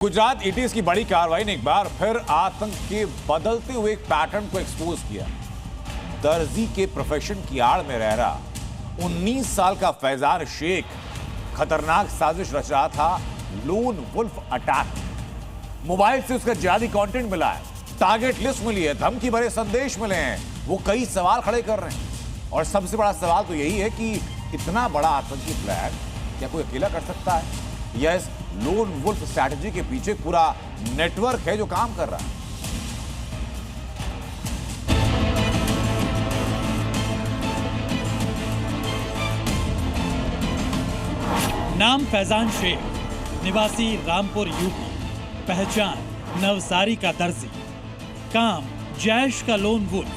Gujarat ATS की बड़ी कार्रवाई ने एक बार फिर आतंक के बदलते हुए एक पैटर्न को एक्सपोज किया। दर्जी के प्रोफेशन की आड़ में रह रहा 19 साल का फैजान शेख खतरनाक साजिश रच रहा था लोन वुल्फ अटैक। मोबाइल से उसका जाली कंटेंट मिला है, टारगेट लिस्ट मिली है, धमकी भरे संदेश मिले हैं। वो कई सवाल खड़े कर रहे हैं और सबसे बड़ा सवाल तो यही है कि इतना बड़ा आतंकी प्लान क्या कोई अकेला कर सकता है या इस लोन वुल्फ स्ट्रैटेजी के पीछे पूरा नेटवर्क है जो काम कर रहा है। नाम फैजान शेख, निवासी रामपुर यूपी, पहचान नवसारी का दर्जी, काम जैश का lone wolf,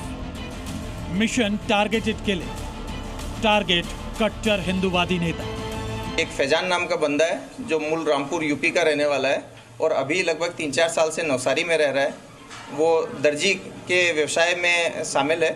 mission targeted killing, target कट्टर हिंदूवादी नेता। एक फैजान नाम का बंदा है जो मूल रामपुर यूपी का रहने वाला है और अभी लगभग 3-4 साल से नवसारी में रह रहा है। वो दर्जी के व्यवसाय में शामिल है।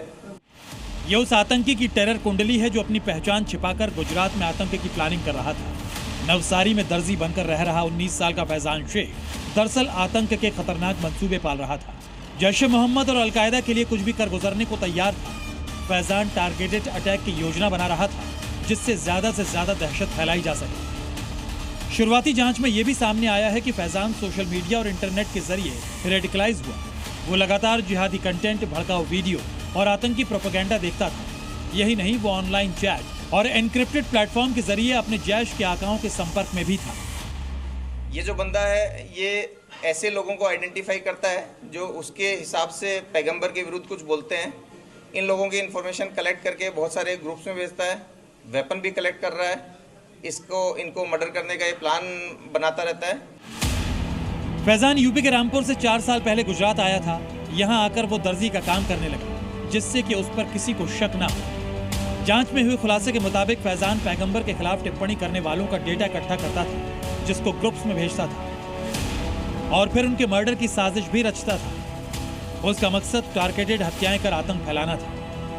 ये उस आतंकी की टेरर कुंडली है जो अपनी पहचान छिपाकर गुजरात में आतंक की प्लानिंग कर रहा था। नवसारी में दर्जी बनकर रह रहा 19 साल का फैजान शेख दरअसल आतंक के खतरनाक मंसूबे पाल रहा था। जैश-ए मोहम्मद और अलकायदा के लिए कुछ भी कर गुजरने को तैयार था। फैजान टारगेटेड अटैक की योजना बना रहा था जिससे ज्यादा से ज्यादा दहशत फैलाई जा सके। शुरुआती जांच में यह भी सामने आया है कि फैजान सोशल मीडिया और इंटरनेट के जरिए रेडिकलाइज हुआ। वो लगातार जिहादी कंटेंट, भड़काऊ वीडियो और आतंकी प्रोपेगेंडा देखता था। यही नहीं, वो ऑनलाइन चैट और एनक्रिप्टेड प्लेटफॉर्म के जरिए अपने जैश के आकाओं के संपर्क में भी था। ये जो बंदा है ये ऐसे लोगों को आइडेंटिफाई करता है जो उसके हिसाब से पैगंबर के विरुद्ध कुछ बोलते हैं। इन लोगों की इंफॉर्मेशन कलेक्ट करके बहुत सारे ग्रुप्स में भेजता है, वेपन भी कलेक्ट कर रहा है। इनको मर्डर करने का ये प्लान बनाता रहता है। फैजान यूपी के रामपुर से 4 साल पहले गुजरात आया था। यहाँ आकर वो दर्जी का काम करने लगा जिससे कि उस पर किसी को शक ना हो। जांच में हुए खुलासे के मुताबिक फैजान पैगंबर के खिलाफ टिप्पणी करने वालों का डेटा इकट्ठा करता था जिसको ग्रुप्स में भेजता था और फिर उनके मर्डर की साजिश भी रचता था। उसका मकसद टारगेटेड हत्याएं कर आतंक फैलाना था।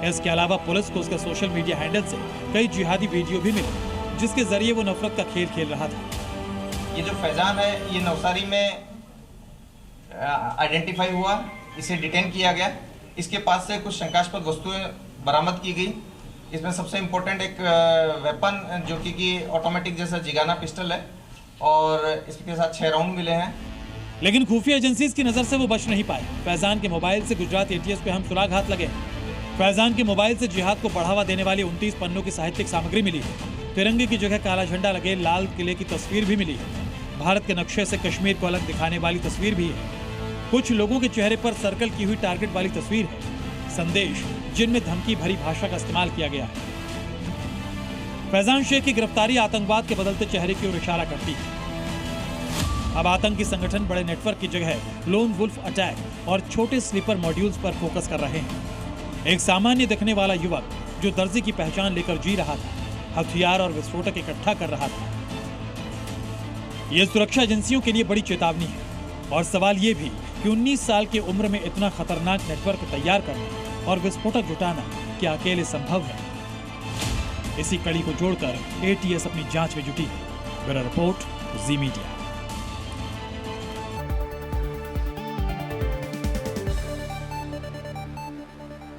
इसके अलावा पुलिस को उसके सोशल मीडिया हैंडल से कई जिहादी वीडियो भी मिले जिसके जरिए वो नफरत का खेल खेल रहा था। ये जो फैजान है ये नवसारी में आइडेंटिफाई हुआ, इसे डिटेन किया गया। इसके पास से कुछ शंकास्पद वस्तुएं बरामद की गई। इसमें सबसे इम्पोर्टेंट एक वेपन जो कि ऑटोमेटिक जैसा जिगाना पिस्टल है और इसके साथ 6 राउंड मिले हैं। लेकिन खुफिया एजेंसीज की नजर से वो बच नहीं पाए। फैजान के मोबाइल से गुजरात एटीएस पे हम सुराघात लगे। फैजान के मोबाइल से जिहाद को बढ़ावा देने वाली 29 पन्नों की साहित्यिक सामग्री मिली है। तिरंगे की जगह काला झंडा लगे लाल किले की तस्वीर भी मिली है। भारत के नक्शे से कश्मीर को अलग दिखाने वाली तस्वीर भी है। कुछ लोगों के चेहरे पर सर्कल की हुई टारगेट वाली तस्वीर है। संदेश जिनमें धमकी भरी भाषा का इस्तेमाल किया गया है। फैजान शेख की गिरफ्तारी आतंकवाद के बदलते चेहरे की ओर इशारा करती है। अब आतंकी संगठन बड़े नेटवर्क की जगह लोन वुल्फ अटैक और छोटे स्लीपर मॉड्यूल्स पर फोकस कर रहे हैं। एक सामान्य दिखने वाला युवक जो दर्जी की पहचान लेकर जी रहा था, हथियार और विस्फोटक इकट्ठा कर रहा था। यह सुरक्षा एजेंसियों के लिए बड़ी चेतावनी है और सवाल यह भी कि 19 साल की उम्र में इतना खतरनाक नेटवर्क तैयार करना और विस्फोटक जुटाना क्या अकेले संभव है? इसी कड़ी को जोड़कर एटीएस अपनी जांच में जुटी है। ब्यूरो रिपोर्ट, जी मीडिया।